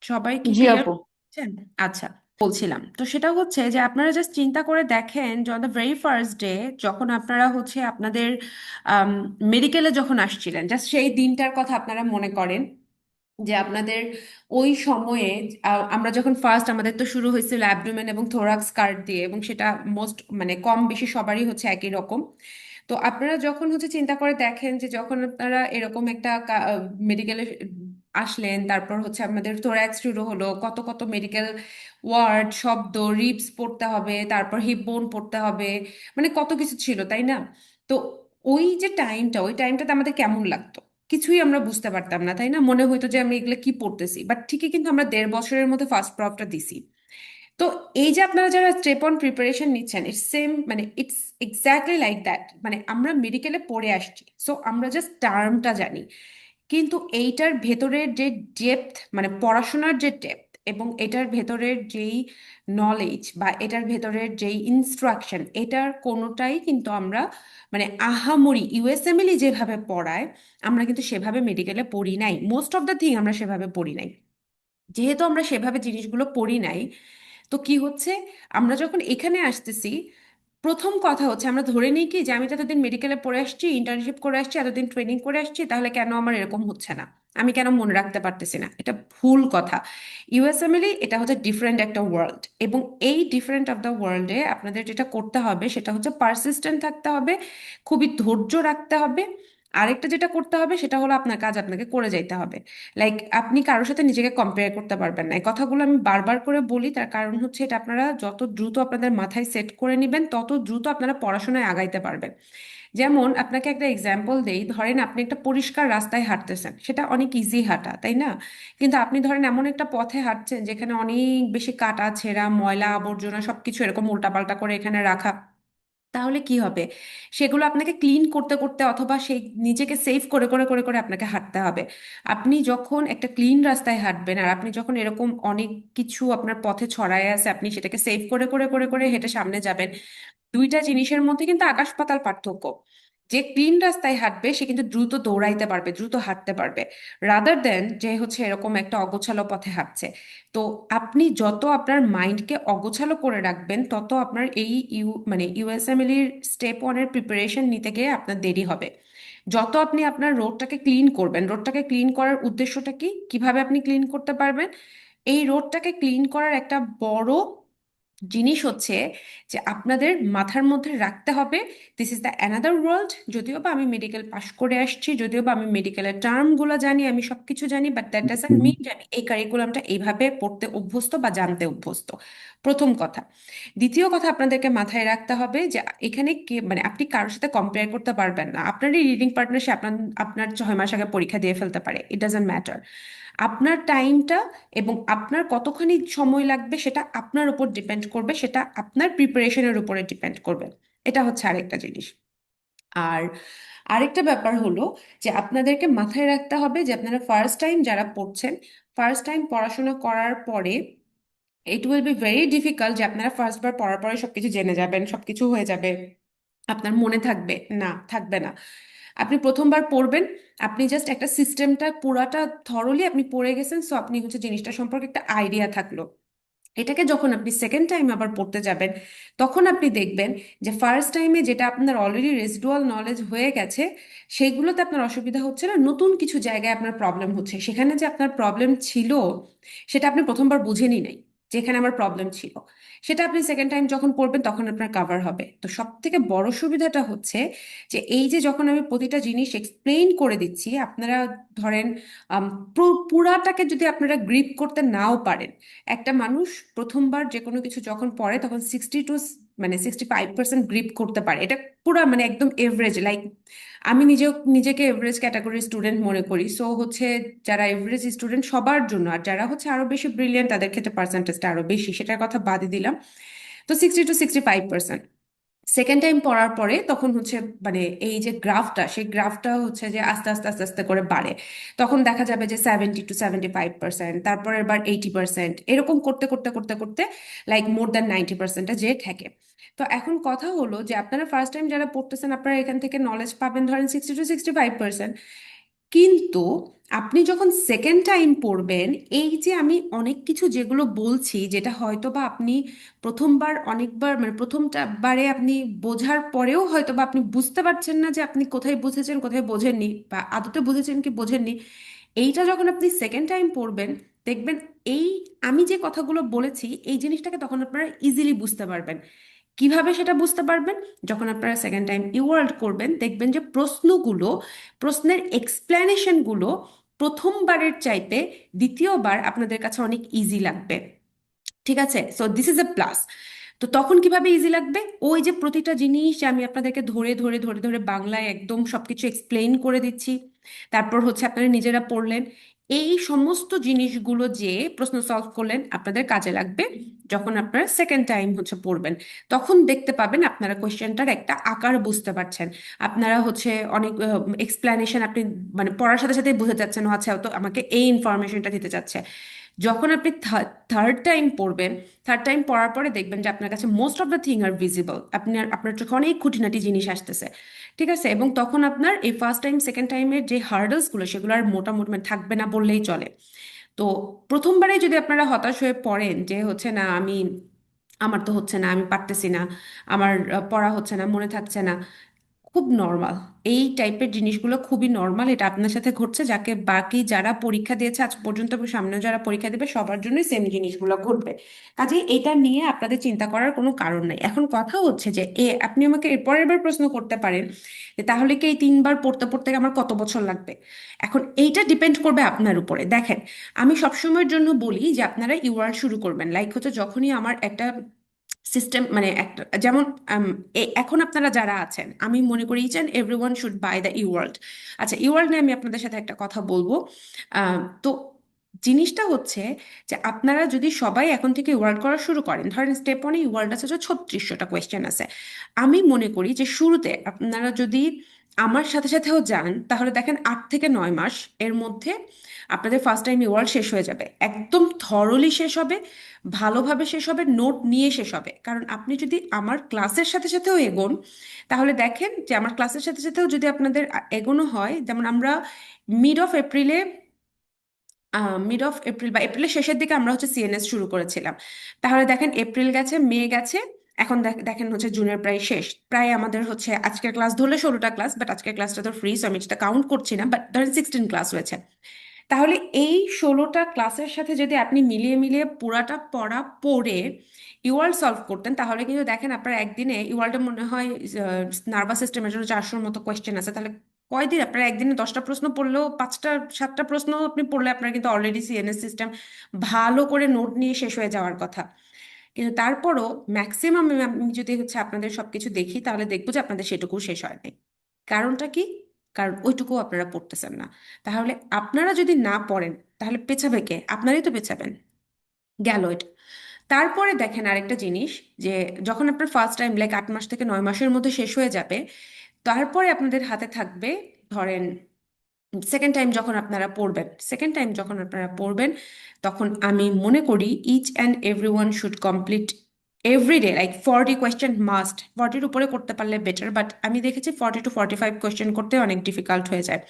সবাই কি জি ক্লিয়ার আপু। করছেন? আচ্ছা, বলছিলাম তো সেটা হচ্ছে যে আপনারা জাস্ট চিন্তা করে দেখেন যে on the very first day যখন আপনারা হচ্ছে আপনাদের মেডিকেলে যখন আসছিলেন, জাস্ট সেই দিনটার কথা আপনারা মনে করেন যে আপনাদের ওই সময়ে আমরা যখন ফার্স্ট, আমাদের তো শুরু হয়েছিল অ্যাবডোমেন এবং থোরাক্স কার্ড দিয়ে, এবং সেটা মোস্ট মানে কম বেশি সবারই হচ্ছে একই রকম। তো আপনারা যখন হচ্ছে চিন্তা করে দেখেন যে যখন আপনারা এরকম একটা মেডিকেলে আসলেন, তারপর হচ্ছে আমাদের থোরাক্স শুরু হলো, কত কত মেডিকেল ওয়ার্ড, শব্দ, রিবস পড়তে হবে, তারপর হিপ বোন পড়তে হবে, মানে কত কিছু ছিল, তাই না? তো ওই যে টাইমটা, ওই টাইমটাতে আমাদের কেমন লাগতো? কিছুই আমরা বুঝতে পারতাম না, তাই না? মনে হইতো যে আমি এগুলো কি পড়তেছি, বাট ঠিকই কিন্তু আমরা 1.5 বছরের মধ্যে ফার্স্ট প্রপটা দিছি। তো এই যে আপনারা যারা স্টেপ অন প্রিপারেশন নিচ্ছেন, ইটস সেম, মানে ইটস এক্স্যাক্টলি লাইক দ্যাট। মানে আমরা মেডিকেলে পড়ে আসছি, সো আমরা জাস্ট টার্মটা জানি, কিন্তু এইটার ভেতরের যে ডেপথ, মানে পড়াশোনার যে ডেপথ, এবং এটার ভেতরের যেই নলেজ বা এটার ভেতরের যেই ইনস্ট্রাকশন, এটার কোনোটাই কিন্তু আমরা মানে আহামরি ইউএসএমএলই যেভাবে পড়ায় আমরা কিন্তু সেভাবে মেডিকেলে পড়ি নাই। মোস্ট অফ দ্য থিং আমরা সেভাবে পড়ি নাই। যেহেতু আমরা সেভাবে জিনিসগুলো পড়ি নাই, তো কি হচ্ছে, আমরা যখন এখানে আসতেছি, প্রথম কথা হচ্ছে আমরা ধরে নিই কি যে আমি তো এতদিন মেডিকেলে পড়ে আসছি, ইন্টার্নশিপ করে আসছি, এতদিন ট্রেনিং করে আসছি, তাহলে কেন আমার এরকম হচ্ছে না, আমি কেন মনে রাখতে পারতেছি না? এটা ভুল কথা। ইউএসএমএলই এটা হচ্ছে ডিফারেন্ট একটা ওয়ার্ল্ড, এবং এই ডিফারেন্ট অফ দ্য ওয়ার্ল্ডে আপনাদের যেটা করতে হবে সেটা হচ্ছে পারসিস্টেন্ট থাকতে হবে, খুবই ধৈর্য রাখতে হবে। আরেকটা যেটা করতে হবে সেটা হলো আপনার কাজ আপনাকে করে যাইতে হবে। লাইক আপনি কারোর সাথে নিজেকে কম্পেয়ার করতে পারবেন না। এই কথাগুলো আমি বারবার করে বলি, তার কারণ হচ্ছে এটা আপনারা যত দ্রুত আপনাদের মাথায় সেট করে নেবেন, তত দ্রুত আপনারা পড়াশোনায় আগাইতে পারবেন। যেমন আপনাকে একটা এক্সাম্পল দেই, ধরেন আপনি একটা পরিষ্কার রাস্তায় হাঁটতেছেন, সেটা অনেক ইজি হাঁটা, তাই না? কিন্তু আপনি ধরেন এমন একটা পথে হাঁটছেন যেখানে অনেক বেশি কাটা ছেঁড়া, ময়লা আবর্জনা সবকিছু এরকম উল্টাপাল্টা করে এখানে রাখা, তাহলে কি হবে? সেগুলো আপনাকে ক্লিন করতে করতে অথবা সেই নিজেকে সেভ করে করে করে করে আপনাকে হাঁটতে হবে। আপনি যখন একটা ক্লিন রাস্তায় হাঁটবেন, আর আপনি যখন এরকম অনেক কিছু আপনার পথে ছড়ায় আছে, আপনি সেটাকে সেভ করে করে করে করে হেঁটে সামনে যাবেন, দুইটা জিনিসের মধ্যে কিন্তু আকাশ পাতাল পার্থক্য। যে ক্লিন রাস্তায় হাঁটবে সে কিন্তু দ্রুত দৌড়াইতে পারবে, দ্রুত হাঁটতে পারবে, রাদার দেন যে হচ্ছে এরকম একটা অগোছালো পথে হাঁটছে। তো আপনি যত আপনার মাইন্ডকে অগোছালো করে রাখবেন, তত আপনার এই মানে ইউএসএমএল এর স্টেপ ওয়ানের প্রিপারেশন নিতে গিয়ে আপনার দেরি হবে। যত আপনি আপনার রোডটাকে ক্লিন করবেন, রোডটাকে ক্লিন করার উদ্দেশ্যটা কি, কিভাবে আপনি ক্লিন করতে পারবেন? এই রোডটাকে ক্লিন করার একটা বড় জিনিস হচ্ছে যে আপনাদের মাথার মধ্যে রাখতে হবে, this is the another world. যদিও বা আমি মেডিকেল পাশ করে আসছি, যদিও বা আমি মেডিকেলের টার্মগুলো জানি, আমি সবকিছু জানি, বাট দ্যাট ডাজন্ট মিন যে আমি এই কারিকুলামটা এইভাবে পড়তে অভ্যস্ত বা জানতে অভ্যস্ত। প্রথম কথা। দ্বিতীয় কথা, আপনাদেরকে মাথায় রাখতে হবে যে এখানে কে, মানে আপনি কারোর সাথে কম্পেয়ার করতে পারবেন না। আপনারই রিডিং পার্টনার সে আপনার আপনার 6 মাস আগে পরীক্ষা দিয়ে ফেলতে পারে, ইট ডাজন্ট ম্যাটার। আপনার টাইমটা এবং আপনার কতখানি সময় লাগবে সেটা আপনার উপর ডিপেন্ড করবে, সেটা আপনার প্রিপারেশনের উপরে ডিপেন্ড করবে। এটা হচ্ছে আরেকটা জিনিস। আর আরেকটা ব্যাপার হলো যে আপনাদেরকে মাথায় রাখতে হবে যে আপনারা ফার্স্ট টাইম যারা পড়ছেন, ফার্স্ট টাইম পড়াশোনা করার পরে it will be very difficult যে আপনারা ফার্স্ট বার পড়ার পরে সবকিছু জেনে যাবেন, সবকিছু হয়ে যাবে, আপনার মনে থাকবে না, থাকবে না। আপনি প্রথমবার পড়বেন, আপনি জাস্ট একটা সিস্টেমটা পুরাটা থরলি আপনি পড়ে গেছেন, সো আপনি হচ্ছে জিনিসটা সম্পর্কে একটা আইডিয়া থাকলো। এটাকে যখন আপনি সেকেন্ড টাইম আবার পড়তে যাবেন, তখন আপনি দেখবেন যে ফার্স্ট টাইমে যেটা আপনার অলরেডি রেসিডুয়াল নলেজ হয়ে গেছে, সেগুলোতে আপনার অসুবিধা হচ্ছে না, নতুন কিছু জায়গায় আপনার প্রবলেম হচ্ছে। সেখানে যে আপনার প্রবলেম ছিল সেটা আপনি প্রথমবার বুঝেনি নাই, যেখানে আমার প্রবলেম ছিল, সেটা আপনি সেকেন্ড টাইম যখন পড়বেন তখন আপনার কাভার হবে। তো সব থেকে বড় সুবিধাটা হচ্ছে যে এই যে যখন আমি প্রতিটা জিনিস এক্সপ্লেইন করে দিচ্ছি, আপনারা ধরেন আম, পুরাটাকে যদি আপনারা গ্রিপ করতে নাও পারেন, একটা মানুষ প্রথমবার যে কোনো কিছু যখন পড়ে তখন 60 টু মানে 65% গ্রিপ করতে পারে, এটা পুরা মানে একদম এভারেজ। লাইক আমি নিজেও নিজেকে এভারেজ ক্যাটাগরির স্টুডেন্ট মনে করি, সো হচ্ছে যারা এভারেজ স্টুডেন্ট সবার জন্য, আর যারা হচ্ছে আরো বেশি ব্রিলিয়েন্ট তাদের ক্ষেত্রে পার্সেন্টেজটা আরো বেশি, সেটার কথা বাদই দিলাম। তো 60 টু 65%। সেকেন্ড টাইম পড়ার পরে তখন হচ্ছে মানে এই যে গ্রাফটা, সেই গ্রাফটা হচ্ছে যে আস্তে আস্তে আস্তে আস্তে করে বাড়ে। তখন দেখা যাবে যে 70 টু 75%, তারপর এবার 80%, এরকম করতে করতে করতে করতে লাইক মোর দ্যান 90%-এ যে থাকে। তো এখন কথা হলো যে আপনারা ফার্স্ট টাইম যারা পড়তেছেন, আপনারা এখান থেকে নলেজ পাবেন ধরেন 60 টু 65%। কিন্তু আপনি যখন সেকেন্ড টাইম পড়বেন, এই যে আমি অনেক কিছু যেগুলো বলছি, যেটা হয়তো বা আপনি প্রথমবার অনেকবার মানে প্রথমটা বারে আপনি বোঝার পরেও হয়তো বা আপনি বুঝতে পারছেন না যে আপনি কোথায় বুঝেছেন কোথায় বোঝেননি, বা আদতে বুঝেছেন কি বোঝেননি, এইটা যখন আপনি সেকেন্ড টাইম পড়বেন দেখবেন এই আমি যে কথাগুলো বলেছি এই জিনিসটাকে তখন আপনারা ইজিলি বুঝতে পারবেন। কিভাবে সেটা বুঝতে পারবেন? যখন আপনারা সেকেন্ড টাইম ইওয়ার্ল্ড করবেন দেখবেন যে প্রশ্নের এক্সপ্লেনেশনগুলো প্রথমবারের চাইতে দ্বিতীয়বার আপনাদের কাছে অনেক ইজি লাগবে। ঠিক আছে, so this is a plus. তো তখন কিভাবে ইজি লাগবে? ওই যে প্রতিটা জিনিস যে আমি আপনাদেরকে ধরে ধরে ধরে ধরে বাংলায় একদম সবকিছু এক্সপ্লেইন করে দিচ্ছি, তারপর হচ্ছে আপনারা নিজেরা পড়লেন, এই সমস্ত জিনিসগুলো যে প্রশ্ন সলভ করলেন আপনাদের কাজে লাগবে যখন আপনারা সেকেন্ড টাইম হচ্ছে পড়বেন। তখন দেখতে পাবেন আপনারা কোয়েশ্চেনটার একটা আকার বুঝতে পারছেন। আপনারা হচ্ছে অনেক এক্সপ্লেনেশন আপনি মানে পড়ার সাথে সাথে বুঝে যাচ্ছেন, ও আচ্ছা তো আমাকে এই ইনফরমেশনটা দিতে চাচ্ছে। যখন আপনি থার্ড টাইম পড়বেন, থার্ড টাইম পড়ার পরে দেখবেন যে আপনার কাছে most of the thing are visible, আপনার চোখে অনেক খুঁটিনাটি জিনিস আসতেছে। ঠিক আছে, এবং তখন আপনার এই ফার্স্ট টাইম সেকেন্ড টাইমের যে হার্ডলসগুলো সেগুলো আর মোটামুটি মানে থাকবে না বললেই চলে। তো প্রথমবারে যদি আপনারা হতাশ হয়ে পড়েন যে হচ্ছে না আমার তো হচ্ছে না, আমি পারতেছি না, আমার পড়া হচ্ছে না, মনে থাকছে না, খুব নর্মাল। এই টাইপের জিনিসগুলো খুবই নর্মাল, এটা আপনার সাথে ঘটছে, যাকে বাকি যারা পরীক্ষা দিয়েছে আজ পর্যন্ত এবং সামনে যারা পরীক্ষা দেবে সবার জন্যই সেম জিনিসগুলো ঘটবে। কাজে এটা নিয়ে আপনাদের চিন্তা করার কোনো কারণ নাই। এখন কথা হচ্ছে যে আপনি আমাকে এরপরের বার প্রশ্ন করতে পারেন যে তাহলে কি এই তিনবার পড়তে পড়তে আমার কত বছর লাগবে? এখন এইটা ডিপেন্ড করবে আপনার উপরে। দেখেন, আমি সবসময়ের জন্য বলি যে আপনারা ইউআর শুরু করবেন লাইক হচ্ছে যখনই আমার একটা সিস্টেম মানে একটা যেমন এখন আপনারা যারা আছেন আমি মনে করি each and every one should buy the e world. আচ্ছা, ইওয়ার্ল্ড নিয়ে আমি আপনাদের সাথে একটা কথা বলবো। তো জিনিসটা হচ্ছে যে আপনারা যদি সবাই এখন থেকে ওয়ার্ল্ড করা শুরু করেন, ধরেন স্টেপ ওয়ানে ওয়ার্ল্ড আছে যে 3600টা কোয়েশ্চেন আছে, আমি মনে করি যে শুরুতে আপনারা যদি আমার সাথে সাথেও যান তাহলে দেখেন 8 থেকে 9 মাস এর মধ্যে আপনাদের ফার্স্ট টাইম ওয়ার্ল্ড শেষ হয়ে যাবে, একদম থরলি শেষ হবে, ভালোভাবে শেষ হবে, নোট নিয়ে শেষ হবে। কারণ আপনি যদি আমার ক্লাসের সাথে সাথেও এগোন তাহলে দেখেন যে আমার ক্লাসের সাথে সাথেও যদি আপনাদের এগোনো হয়, যেমন আমরা মিড অফ এপ্রিলে মিড অফ এপ্রিল বা এপ্রিলের শেষের দিকে আমরা হচ্ছে সিএনএস শুরু করেছিলাম। তাহলে দেখেন এপ্রিল গেছে, মে গেছে, এখন দেখেন হচ্ছে জুনের প্রায় শেষ, প্রায় আমাদের হচ্ছে আজকের ক্লাস ধরলে 16টা ক্লাস, বাট আজকের ক্লাসটা তো ফ্রি, সো আমি সেটা কাউন্ট করছি না, বাট ধরেন 16 ক্লাস হয়েছে। তাহলে এই 16টা ক্লাসের সাথে যদি আপনি মিলিয়ে মিলিয়ে পুরাটা পড়া পড়ে ইওয়ার্ল্ড সলভ করতেন তাহলে কিন্তু দেখেন আপনার একদিনে ইওয়ার্ল্ডে মনে হয় নার্ভাস সিস্টেমের জন্য 400-র মতো কোয়েশ্চেন আছে। তাহলে কয়দিন আপনার একদিনে 10টা প্রশ্ন পড়লেও 5টা 7টা প্রশ্ন আপনি পড়লে আপনার কিন্তু অলরেডি সিএনএস সিস্টেম ভালো করে নোট নিয়ে শেষ হয়ে যাওয়ার কথা। কিন্তু তারপরও ম্যাক্সিমাম আমি যদি হচ্ছে আপনাদের সবকিছু দেখি তাহলে দেখবো যে আপনাদের সেটুকু শেষ হয় নাই। কারণটা কি? কারণ ওইটুকু আপনারা পড়তেছেন না। তাহলে আপনারা যদি না পড়েন তাহলে পেছাবে কে? আপনারাই তো পেছাবেন। গেল এটা। তারপরে দেখেন আরেকটা জিনিস, যে যখন আপনার ফার্স্ট টাইম লাইক 8 মাস থেকে 9 মাসের মধ্যে শেষ হয়ে যাবে, তারপরে আপনাদের হাতে থাকবে ধরেন সেকেন্ড টাইম যখন আপনারা পড়বেন তখন আমি মনে করি each and every one should complete every day like 40 question must, 40-র উপরে করতে পারলে বেটার, বাট আমি দেখেছি 40 to 45 কোয়েশ্চেন করতে অনেক ডিফিকাল্ট হয়ে যায়।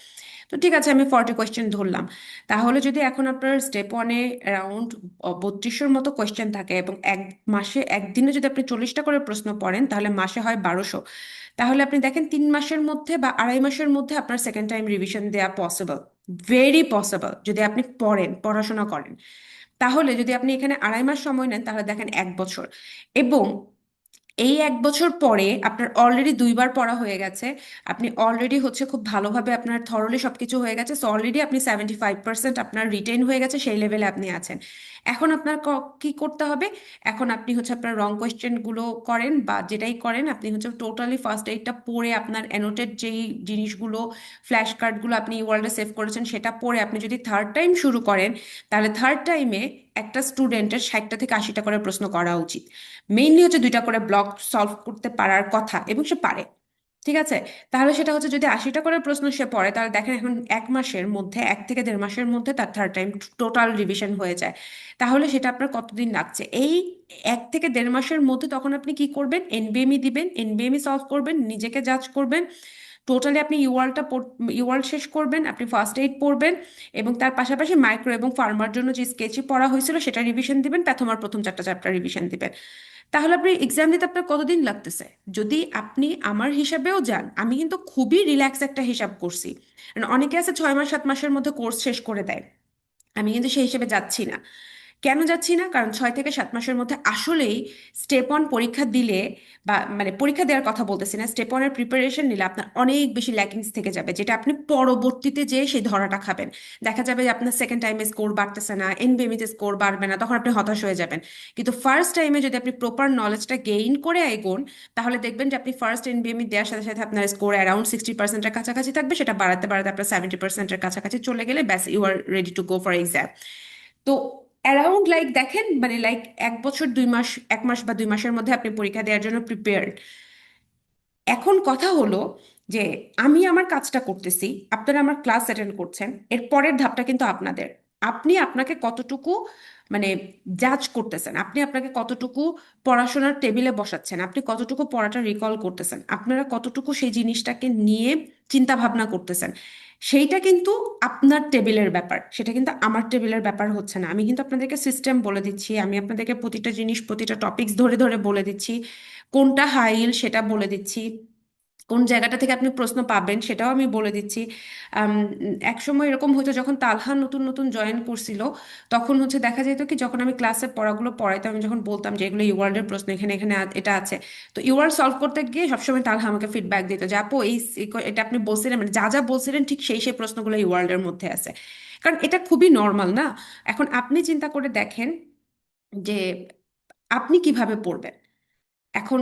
তো ঠিক আছে, আমি 40 কোয়েশ্চেন ধরলাম। তাহলে যদি এখন আপনার স্টেপ ওয়ানে অ্যারাউন্ড 3200-র মতো কোয়েশ্চেন থাকে এবং এক মাসে একদিনে যদি আপনি 40টা করে প্রশ্ন পড়েন তাহলে মাসে হয় 1200। তাহলে আপনি দেখেন 3 মাসের মধ্যে বা আড়াই মাসের মধ্যে আপনার সেকেন্ড টাইম রিভিশন দেওয়া পসিবল, ভেরি পসিবল যদি আপনি পড়াশোনা করেন। তাহলে যদি আপনি এখানে আড়াই মাস সময় নেন তাহলে দেখেন 1 বছর। এবং এই 1 বছর পরে আপনার অলরেডি দুইবার পড়া হয়ে গেছে, আপনি অলরেডি হচ্ছে খুব ভালোভাবে আপনার থরলি সবকিছু হয়ে গেছে, সো অলরেডি আপনি 75% আপনার রিটেন হয়ে গেছে, সেই লেভেলে আপনি আছেন। এখন আপনার কি করতে হবে? এখন আপনি হচ্ছে আপনার রং কোয়েশ্চেন গুলো করেন বা যেটাই করেন আপনি হচ্ছে টোটালি ফার্স্ট এইডটা পড়ে আপনার অ্যানোটেড যেই জিনিসগুলো ফ্ল্যাশ কার্ডগুলো আপনি ওয়ার্ল্ডে সেভ করেছেন সেটা পড়ে আপনি যদি থার্ড টাইম শুরু করেন তাহলে থার্ড টাইমে একটা স্টুডেন্টের 60টা থেকে 80টা করে প্রশ্ন করা উচিত। মেইনলি হচ্ছে 2টা করে ব্লক সলভ করতে পারার কথা এবং সে পারে। ঠিক আছে, তাহলে সেটা হচ্ছে যদি 80টা করে প্রশ্ন সে পড়ে তাহলে দেখেন এখন 1 মাসের মধ্যে 1 থেকে 1.5 মাসের মধ্যে তার থার্ড টাইম টোটাল রিভিশন হয়ে যায়। তাহলে সেটা আপনার কতদিন লাগছে? এই 1 থেকে 1.5 মাসের মধ্যে তখন আপনি কি করবেন? এনবিএমই দিবেন, এনবিএমই সলভ করবেন, নিজেকে জাজ করবেন, টোটালি আপনি ইউআরএল শেষ করবেন, আপনি ফার্স্ট এইড পড়বেন, এবং তার পাশাপাশি মাইক্রো এবং ফার্মার জন্য যে স্কেচই পড়া হয়েছিল সেটা রিভিশন দিবেন, প্যাথমার প্রথম 4টা চ্যাপ্টার রিভিশন দিবেন। তাহলে আপনি এক্সাম দিতে আপনার কতদিন লাগতেছে? যদি আপনি আমার হিসাবেও যান, আমি কিন্তু খুবই রিল্যাক্স একটা হিসাব করছি। কারণ অনেকে আছে 6 মাস 7 মাসের মধ্যে কোর্স শেষ করে দেয়, আমি কিন্তু সেই হিসেবে যাচ্ছি না। কেন যাচ্ছি না? কারণ 6 থেকে 7 মাসের মধ্যে আসলেই স্টেপ অন পরীক্ষা দিলে, বা মানে পরীক্ষা দেওয়ার কথা বলতেছি না, স্টেপ অনের প্রিপারেশন নিলে আপনার অনেক বেশি ল্যাকিংস থেকে যাবে, যেটা আপনি পরবর্তীতে যেয়ে সেই ধরাটা খাবেন। দেখা যাবে যে আপনার সেকেন্ড টাইমে স্কোর বাড়তেছে না, এনবিএমইতে স্কোর বাড়বে না, তখন আপনি হতাশ হয়ে যাবেন। কিন্তু ফার্স্ট টাইমে যদি আপনি প্রপার নলেজটা গেইন করে এগোন, তাহলে দেখবেন যে আপনি ফার্স্ট এনবিএমই দেওয়ার সাথে সাথে আপনার স্কোর অ্যারাউন্ড 60%-এর কাছাকাছি থাকবে, সেটা বাড়াতে বাড়াতে আপনার 70%-এর কাছাকাছি চলে গেলে ব্যাস, you are ready to go for exam. তো অ্যারাউন্ড লাইক দেখেন, মানে লাইক 1 বছর 2 মাস, 1 মাস বা 2 মাসের মধ্যে আপনি পরীক্ষা দেওয়ার জন্য প্রিপেয়ার্ড। এখন কথা হলো যে আমি আমার কাজটা করতেছি, আপনারা আমার ক্লাস অ্যাটেন্ড করছেন, এর পরের ধাপটা কিন্তু আপনাদের। আপনি আপনাকে কতটুকু মানে জাজ করতেছেন, আপনি আপনাকে কতটুকু পড়াশোনার টেবিলে বসাচ্ছেন, আপনি কতটুকু পড়াটা রিকল করতেছেন, আপনারা কতটুকু সেই জিনিসটাকে নিয়ে চিন্তা ভাবনা করতেছেন, সেইটা কিন্তু আপনার টেবিলের ব্যাপার, সেটা কিন্তু আমার টেবিলের ব্যাপার হচ্ছে না। আমি কিন্তু আপনাদেরকে সিস্টেম বলে দিচ্ছি, আমি আপনাদেরকে প্রতিটা জিনিস প্রতিটা টপিকস ধরে ধরে বলে দিচ্ছি, কোনটা হাইল সেটা বলে দিচ্ছি, কোন জায়গাটা থেকে আপনি প্রশ্ন পাবেন সেটাও আমি বলে দিচ্ছি। আম, এক সময় এরকম হতো যখন তালহা নতুন নতুন জয়েন করছিল, তখন হচ্ছে দেখা যেত কি, যখন আমি ক্লাসে পড়াগুলো পড়াইতাম, আমি যখন বলতাম যে এগুলো ইউয়ার্ল্ডের প্রশ্ন, এখানে এখানে এটা আছে, তো ইউয়ার্ল্ড সলভ করতে গিয়ে সবসময় তালহা আমাকে ফিডব্যাক দিত যে আপু এটা আপনি বলছিলেন, মানে যা যা বলছিলেন ঠিক সেই সেই প্রশ্নগুলো ইউয়ার্ল্ডের মধ্যে আছে। কারণ এটা খুবই নর্মাল না? এখন আপনি চিন্তা করে দেখেন যে আপনি কিভাবে পড়বেন। এখন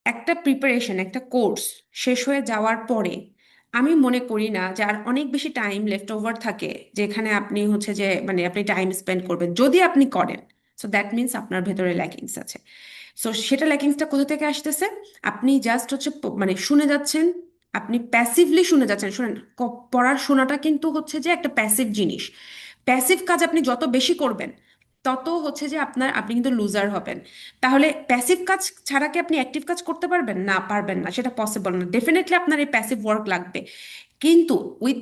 একটা প্রিপারেশন, একটা কোর্স শেষ হয়ে যাওয়ার পরে আমি মনে করি না যে আর অনেক বেশি টাইম লেফট ওভার থাকে, যেখানে আপনি হচ্ছে যে মানে আপনি টাইম স্পেন্ড করবেন। যদি আপনি করেন, সো দ্যাট মিনস আপনার ভেতরে ল্যাকিংস আছে। সো সেটা ল্যাকিংসটা কোথা থেকে আসতেছে? আপনি জাস্ট হচ্ছে মানে শুনে যাচ্ছেন, আপনি প্যাসিভলি শুনে যাচ্ছেন। শুনেন, পড়ার শোনাটা কিন্তু হচ্ছে যে একটা প্যাসিভ জিনিস। প্যাসিভ কাজ আপনি যত বেশি করবেন, তত হচ্ছে যে আপনি কিন্তু লুজার হবেন। তাহলে প্যাসিভ কাজ ছাড়া কি আপনি অ্যাক্টিভ কাজ করতে পারবেন? না, পারবেন না, সেটা পসিবল না। ডেফিনেটলি আপনার এই প্যাসিভ ওয়ার্ক লাগবে, কিন্তু with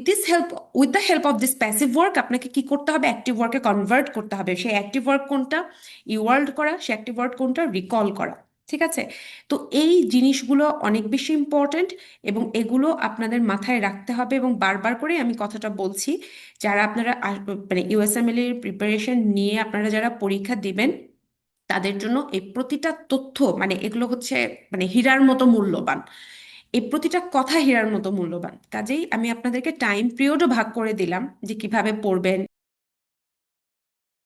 the help of this passive work আপনাকে কি করতে হবে? অ্যাক্টিভ ওয়ার্কে কনভার্ট করতে হবে। সেই অ্যাক্টিভ ওয়ার্ক কোনটা? ইওয়ার্ল্ড করা। সেই অ্যাক্টিভ ওয়ার্ক কোনটা? রিকল করা। ঠিক আছে? তো এই জিনিসগুলো অনেক বেশি ইম্পর্ট্যান্ট, এবং এগুলো আপনাদের মাথায় রাখতে হবে। এবং বারবার করে আমি কথাটা বলছি, যারা আপনারা মানে ইউএসএমএল এর প্রিপারেশন নিয়ে আপনারা যারা পরীক্ষা দিবেন, তাদের জন্য এই প্রতিটা তথ্য, মানে এগুলো হচ্ছে মানে হীরার মতো মূল্যবান। এই প্রতিটা কথা হীরার মতো মূল্যবান। কাজেই আমি আপনাদেরকে টাইম পিরিয়ডও ভাগ করে দিলাম যে কিভাবে পড়বেন।